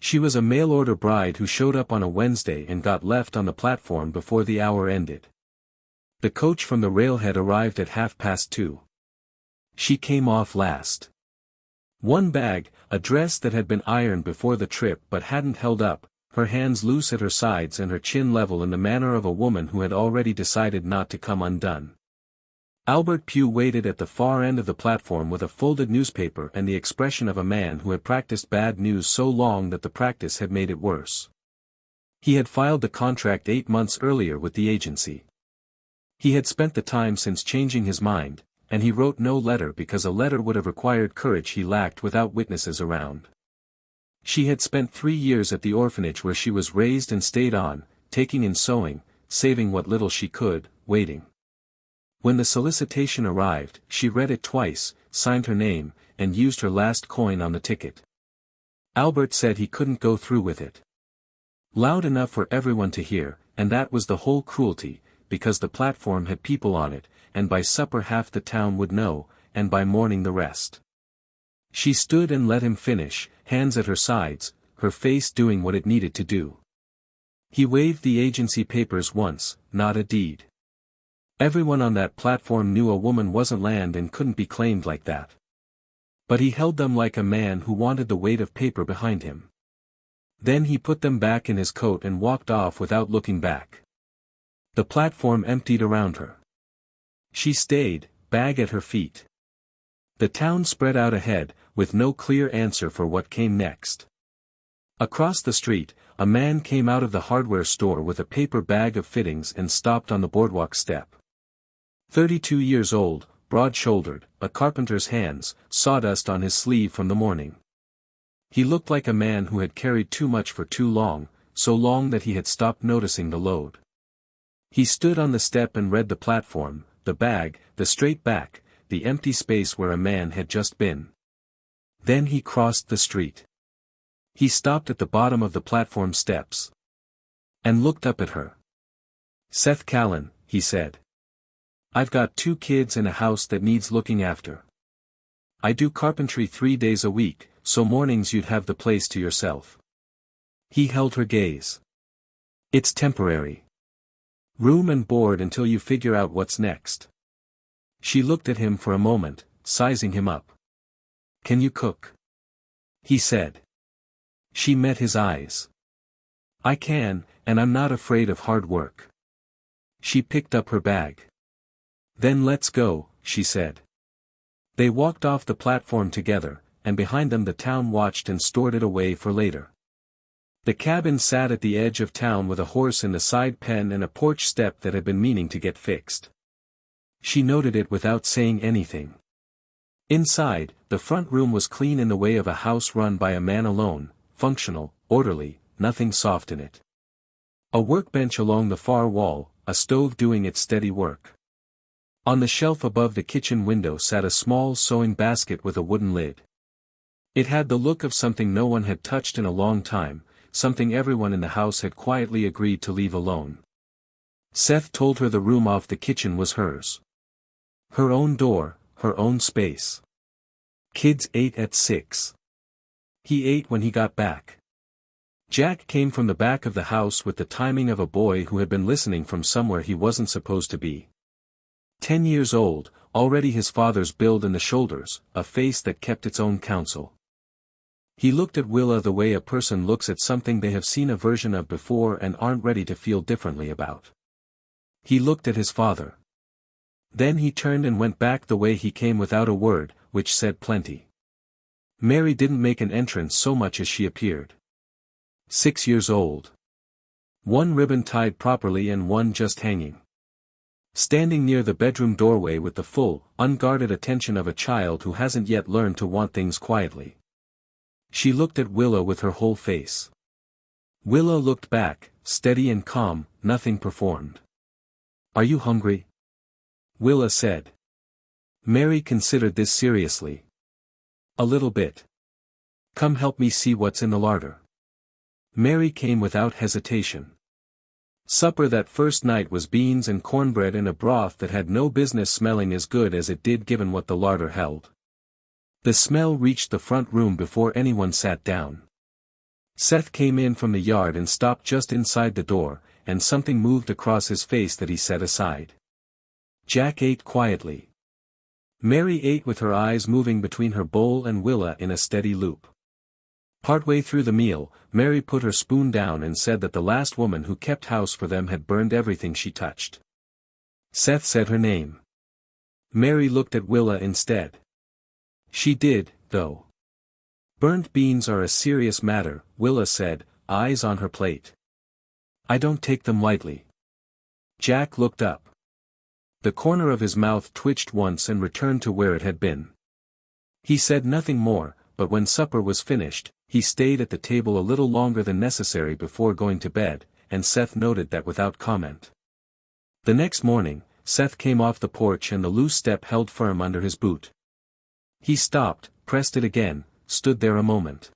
She was a mail-order bride who showed up on a Wednesday and got left on the platform before the hour ended. The coach from the railhead arrived at 2:30. She came off last. One bag, a dress that had been ironed before the trip but hadn't held up, her hands loose at her sides and her chin level in the manner of a woman who had already decided not to come undone. Albert Pugh waited at the far end of the platform with a folded newspaper and the expression of a man who had practiced bad news so long that the practice had made it worse. He had filed the contract 8 months earlier with the agency. He had spent the time since changing his mind, and he wrote no letter because a letter would have required courage he lacked without witnesses around. She had spent 3 years at the orphanage where she was raised and stayed on, taking in sewing, saving what little she could, waiting. When the solicitation arrived, she read it twice, signed her name, and used her last coin on the ticket. Albert said he couldn't go through with it. Loud enough for everyone to hear, and that was the whole cruelty, because the platform had people on it, and by supper half the town would know, and by morning the rest. She stood and let him finish, hands at her sides, her face doing what it needed to do. He waved the agency papers once, not a deed. Everyone on that platform knew a woman wasn't land and couldn't be claimed like that. But he held them like a man who wanted the weight of paper behind him. Then he put them back in his coat and walked off without looking back. The platform emptied around her. She stayed, bag at her feet. The town spread out ahead, with no clear answer for what came next. Across the street, a man came out of the hardware store with a paper bag of fittings and stopped on the boardwalk step. 32 years old, broad-shouldered, a carpenter's hands, sawdust on his sleeve from the morning. He looked like a man who had carried too much for too long, so long that he had stopped noticing the load. He stood on the step and read the platform, the bag, the straight back, the empty space where a man had just been. Then he crossed the street. He stopped at the bottom of the platform steps. And looked up at her. "Seth Callan," he said. "I've got 2 kids and a house that needs looking after. I do carpentry 3 days a week, so mornings you'd have the place to yourself." He held her gaze. "It's temporary. Room and board until you figure out what's next." She looked at him for a moment, sizing him up. "Can you cook?" he said. She met his eyes. "I can, and I'm not afraid of hard work." She picked up her bag. "Then let's go," she said. They walked off the platform together, and behind them the town watched and stored it away for later. The cabin sat at the edge of town with a horse in the side pen and a porch step that had been meaning to get fixed. She noted it without saying anything. Inside, the front room was clean in the way of a house run by a man alone, functional, orderly, nothing soft in it. A workbench along the far wall, a stove doing its steady work. On the shelf above the kitchen window sat a small sewing basket with a wooden lid. It had the look of something no one had touched in a long time, something everyone in the house had quietly agreed to leave alone. Seth told her the room off the kitchen was hers. Her own door, her own space. Kids ate at 6. He ate when he got back. Jack came from the back of the house with the timing of a boy who had been listening from somewhere he wasn't supposed to be. 10 years old, already his father's build in the shoulders, a face that kept its own counsel. He looked at Willa the way a person looks at something they have seen a version of before and aren't ready to feel differently about. He looked at his father. Then he turned and went back the way he came without a word, which said plenty. Mary didn't make an entrance so much as she appeared. 6 years old. One ribbon tied properly and one just hanging. Standing near the bedroom doorway with the full, unguarded attention of a child who hasn't yet learned to want things quietly. She looked at Willa with her whole face. Willa looked back, steady and calm, nothing performed. "Are you hungry?" Willa said. Mary considered this seriously. "A little bit. Come help me see what's in the larder." Mary came without hesitation. Supper that first night was beans and cornbread in a broth that had no business smelling as good as it did given what the larder held. The smell reached the front room before anyone sat down. Seth came in from the yard and stopped just inside the door, and something moved across his face that he set aside. Jack ate quietly. Mary ate with her eyes moving between her bowl and Willa in a steady loop. Partway through the meal, Mary put her spoon down and said that the last woman who kept house for them had burned everything she touched. Seth said her name. Mary looked at Willa instead. She did, though. Burnt beans are a serious matter, Willa said, eyes on her plate. I don't take them lightly. Jack looked up. The corner of his mouth twitched once and returned to where it had been. He said nothing more, but when supper was finished, he stayed at the table a little longer than necessary before going to bed, and Seth noted that without comment. The next morning, Seth came off the porch and the loose step held firm under his boot. He stopped, pressed it again, stood there a moment.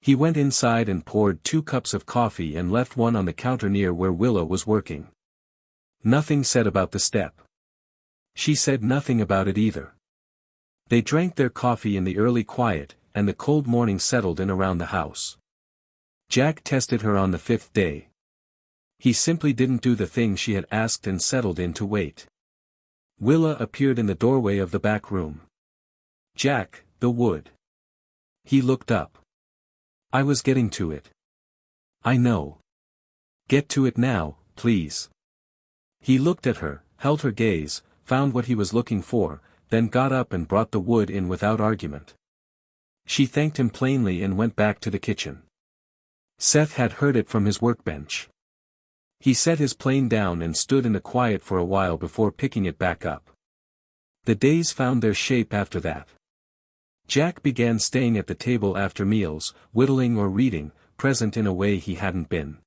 He went inside and poured 2 cups of coffee and left one on the counter near where Willa was working. Nothing said about the step. She said nothing about it either. They drank their coffee in the early quiet, and the cold morning settled in around the house. Jack tested her on the 5th day. He simply didn't do the thing she had asked and settled in to wait. Willa appeared in the doorway of the back room. Jack, the wood. He looked up. I was getting to it. I know. Get to it now, please. He looked at her, held her gaze, found what he was looking for, then got up and brought the wood in without argument. She thanked him plainly and went back to the kitchen. Seth had heard it from his workbench. He set his plane down and stood in the quiet for a while before picking it back up. The days found their shape after that. Jack began staying at the table after meals, whittling or reading, present in a way he hadn't been.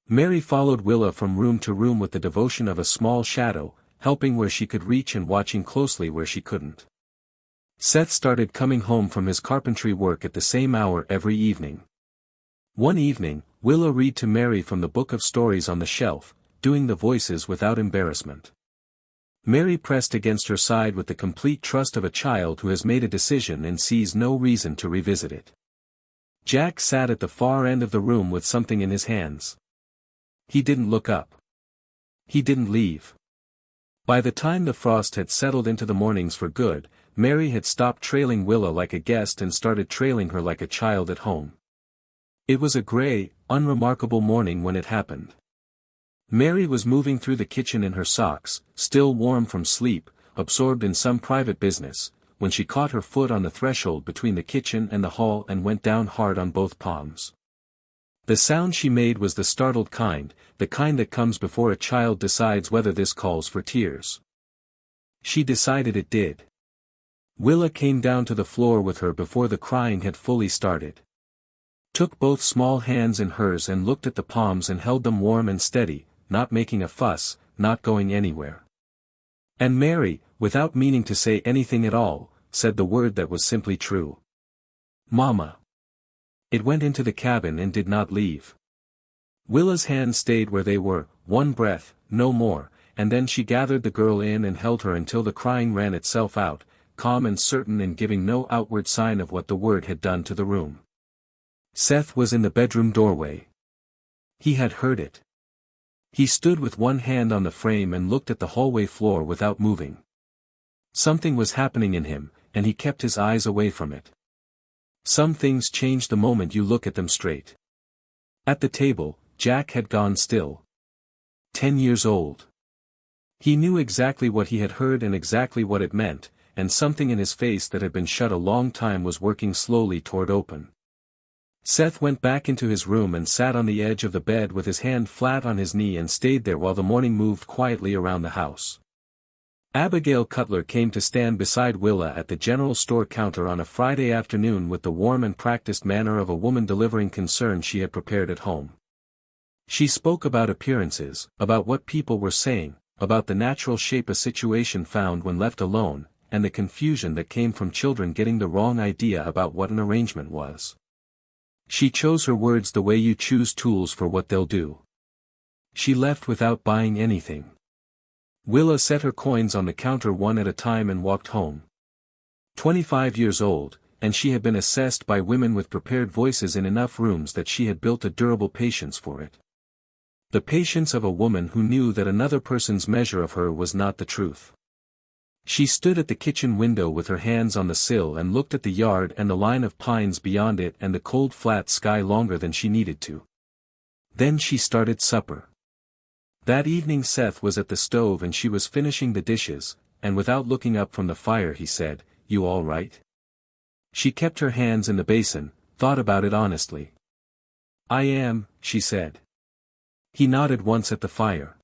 Mary followed Willa from room to room with the devotion of a small shadow, helping where she could reach and watching closely where she couldn't. Seth started coming home from his carpentry work at the same hour every evening. One evening, Willa read to Mary from the book of stories on the shelf, doing the voices without embarrassment. Mary pressed against her side with the complete trust of a child who has made a decision and sees no reason to revisit it. Jack sat at the far end of the room with something in his hands. He didn't look up. He didn't leave. By the time the frost had settled into the mornings for good, Mary had stopped trailing Willa like a guest and started trailing her like a child at home. It was a gray, unremarkable morning when it happened. Mary was moving through the kitchen in her socks, still warm from sleep, absorbed in some private business, when she caught her foot on the threshold between the kitchen and the hall and went down hard on both palms. The sound she made was the startled kind, the kind that comes before a child decides whether this calls for tears. She decided it did. Willa came down to the floor with her before the crying had fully started. Took both small hands in hers and looked at the palms and held them warm and steady, not making a fuss, not going anywhere. And Mary, without meaning to say anything at all, said the word that was simply true. Mama. It went into the cabin and did not leave. Willa's hands stayed where they were, one breath, no more, and then she gathered the girl in and held her until the crying ran itself out, calm and certain and giving no outward sign of what the word had done to the room. Seth was in the bedroom doorway. He had heard it. He stood with one hand on the frame and looked at the hallway floor without moving. Something was happening in him, and he kept his eyes away from it. Some things change the moment you look at them straight. At the table, Jack had gone still. 10 years old. He knew exactly what he had heard and exactly what it meant, and something in his face that had been shut a long time was working slowly toward open. Seth went back into his room and sat on the edge of the bed with his hand flat on his knee and stayed there while the morning moved quietly around the house. Abigail Cutler came to stand beside Willa at the general store counter on a Friday afternoon with the warm and practiced manner of a woman delivering concern she had prepared at home. She spoke about appearances, about what people were saying, about the natural shape a situation found when left alone, and the confusion that came from children getting the wrong idea about what an arrangement was. She chose her words the way you choose tools for what they'll do. She left without buying anything. Willa set her coins on the counter one at a time and walked home. 25 years old, and she had been assessed by women with prepared voices in enough rooms that she had built a durable patience for it. The patience of a woman who knew that another person's measure of her was not the truth. She stood at the kitchen window with her hands on the sill and looked at the yard and the line of pines beyond it and the cold flat sky longer than she needed to. Then she started supper. That evening Seth was at the stove and she was finishing the dishes, and without looking up from the fire he said, "You all right?" She kept her hands in the basin, thought about it honestly. "I am," she said. He nodded once at the fire.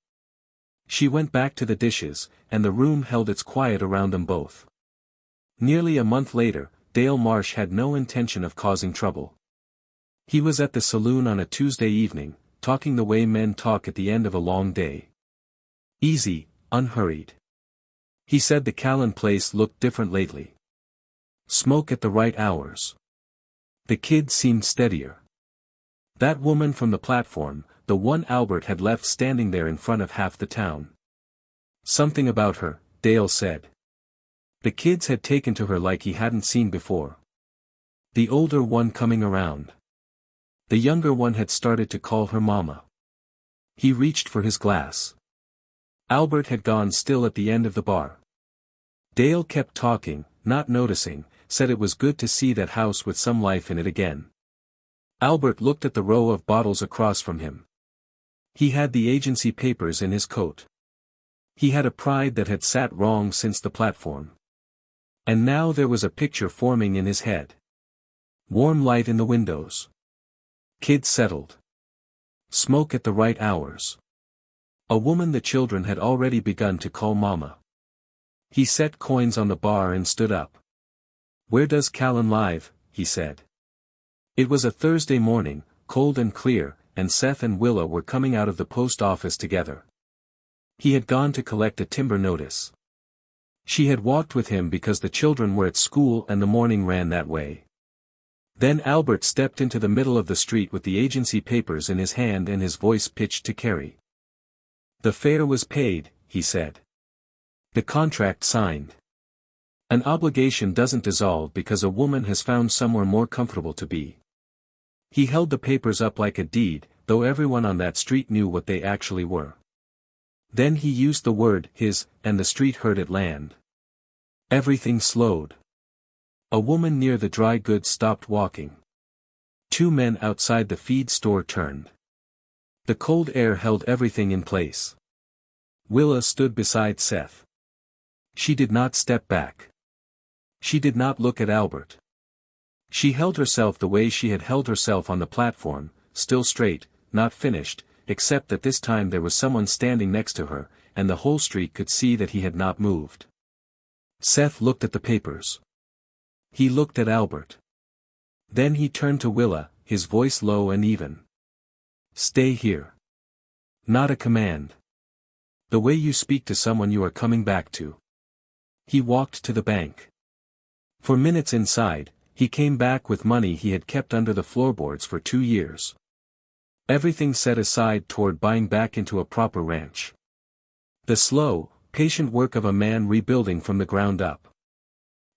She went back to the dishes, and the room held its quiet around them both. Nearly a month later, Dale Marsh had no intention of causing trouble. He was at the saloon on a Tuesday evening, talking the way men talk at the end of a long day. Easy, unhurried. He said the Callan place looked different lately. Smoke at the right hours. The kids seemed steadier. That woman from the platform, the one Albert had left standing there in front of half the town. Something about her, Dale said. The kids had taken to her like he hadn't seen before. The older one coming around. The younger one had started to call her mama. He reached for his glass. Albert had gone still at the end of the bar. Dale kept talking, not noticing, said it was good to see that house with some life in it again. Albert looked at the row of bottles across from him. He had the agency papers in his coat. He had a pride that had sat wrong since the platform. And now there was a picture forming in his head. Warm light in the windows. Kids settled. Smoke at the right hours. A woman the children had already begun to call mama. He set coins on the bar and stood up. "Where does Callan live?" he said. It was a Thursday morning, cold and clear, and Seth and Willa were coming out of the post office together. He had gone to collect a timber notice. She had walked with him because the children were at school and the morning ran that way. Then Albert stepped into the middle of the street with the agency papers in his hand and his voice pitched to Carrie. "The fare was paid," he said. "The contract signed. An obligation doesn't dissolve because a woman has found somewhere more comfortable to be." He held the papers up like a deed, though everyone on that street knew what they actually were. Then he used the word his, and the street heard it land. Everything slowed. A woman near the dry goods stopped walking. Two men outside the feed store turned. The cold air held everything in place. Willa stood beside Seth. She did not step back. She did not look at Albert. She held herself the way she had held herself on the platform, still straight, not finished, except that this time there was someone standing next to her, and the whole street could see that he had not moved. Seth looked at the papers. He looked at Albert. Then he turned to Willa, his voice low and even. "Stay here." Not a command. The way you speak to someone you are coming back to. He walked to the bank. For minutes inside, he came back with money he had kept under the floorboards for 2 years. Everything set aside toward buying back into a proper ranch. The slow, patient work of a man rebuilding from the ground up.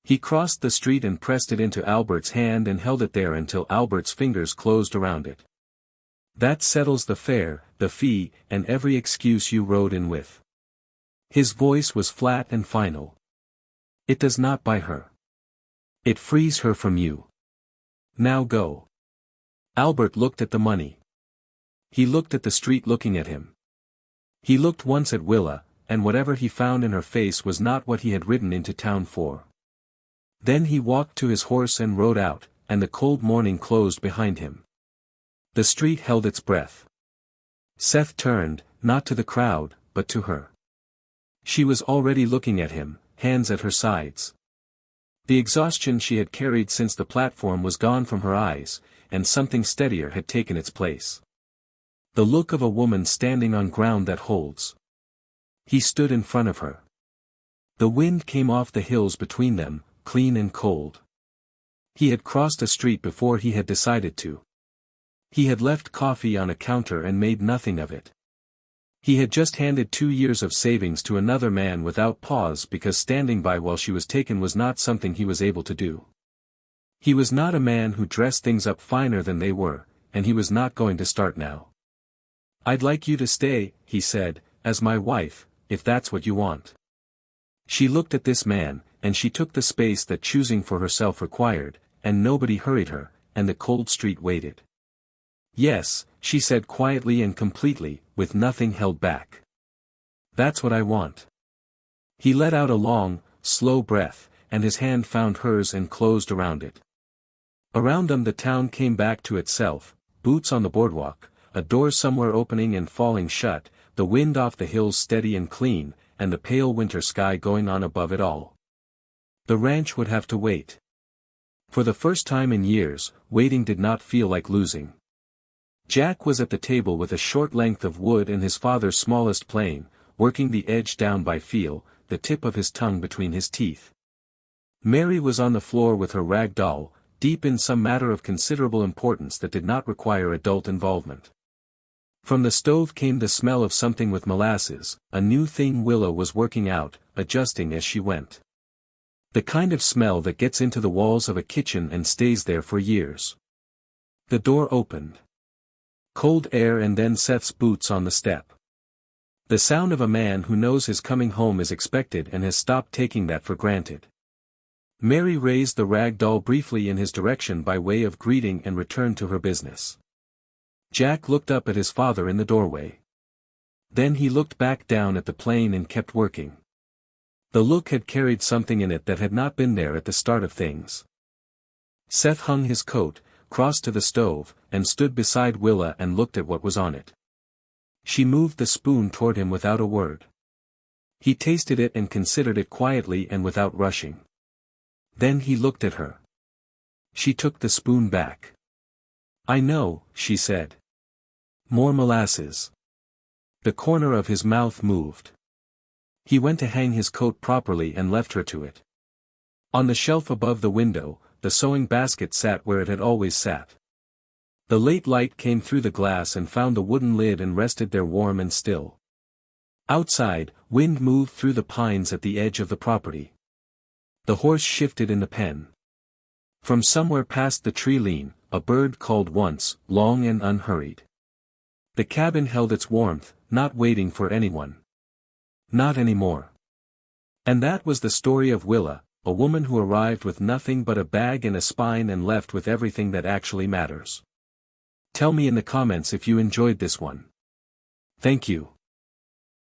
He crossed the street and pressed it into Albert's hand and held it there until Albert's fingers closed around it. "That settles the fare, the fee, and every excuse you rode in with." His voice was flat and final. "It does not buy her. It frees her from you. Now go." Albert looked at the money. He looked at the street looking at him. He looked once at Willa, and whatever he found in her face was not what he had ridden into town for. Then he walked to his horse and rode out, and the cold morning closed behind him. The street held its breath. Seth turned, not to the crowd, but to her. She was already looking at him, hands at her sides. The exhaustion she had carried since the platform was gone from her eyes, and something steadier had taken its place. The look of a woman standing on ground that holds. He stood in front of her. The wind came off the hills between them, clean and cold. He had crossed a street before he had decided to. He had left coffee on a counter and made nothing of it. He had just handed 2 years of savings to another man without pause because standing by while she was taken was not something he was able to do. He was not a man who dressed things up finer than they were, and he was not going to start now. "I'd like you to stay," he said, "as my wife, if that's what you want." She looked at this man, and she took the space that choosing for herself required, and nobody hurried her, and the cold street waited. "Yes," she said quietly and completely, with nothing held back. "That's what I want." He let out a long, slow breath, and his hand found hers and closed around it. Around them the town came back to itself, boots on the boardwalk, a door somewhere opening and falling shut, the wind off the hills steady and clean, and the pale winter sky going on above it all. The ranch would have to wait. For the first time in years, waiting did not feel like losing. Jack was at the table with a short length of wood and his father's smallest plane, working the edge down by feel, the tip of his tongue between his teeth. Mary was on the floor with her rag doll, deep in some matter of considerable importance that did not require adult involvement. From the stove came the smell of something with molasses, a new thing Willa was working out, adjusting as she went. The kind of smell that gets into the walls of a kitchen and stays there for years. The door opened. Cold air and then Seth's boots on the step. The sound of a man who knows his coming home is expected and has stopped taking that for granted. Mary raised the rag doll briefly in his direction by way of greeting and returned to her business. Jack looked up at his father in the doorway. Then he looked back down at the plane and kept working. The look had carried something in it that had not been there at the start of things. Seth hung his coat, crossed to the stove, and stood beside Willa and looked at what was on it. She moved the spoon toward him without a word. He tasted it and considered it quietly and without rushing. Then he looked at her. She took the spoon back. "I know," she said. "More molasses." The corner of his mouth moved. He went to hang his coat properly and left her to it. On the shelf above the window, the sewing basket sat where it had always sat. The late light came through the glass and found the wooden lid and rested there warm and still. Outside, wind moved through the pines at the edge of the property. The horse shifted in the pen. From somewhere past the tree lean, a bird called once, long and unhurried. The cabin held its warmth, not waiting for anyone. Not anymore. And that was the story of Willa, a woman who arrived with nothing but a bag and a spine and left with everything that actually matters. Tell me in the comments if you enjoyed this one. Thank you.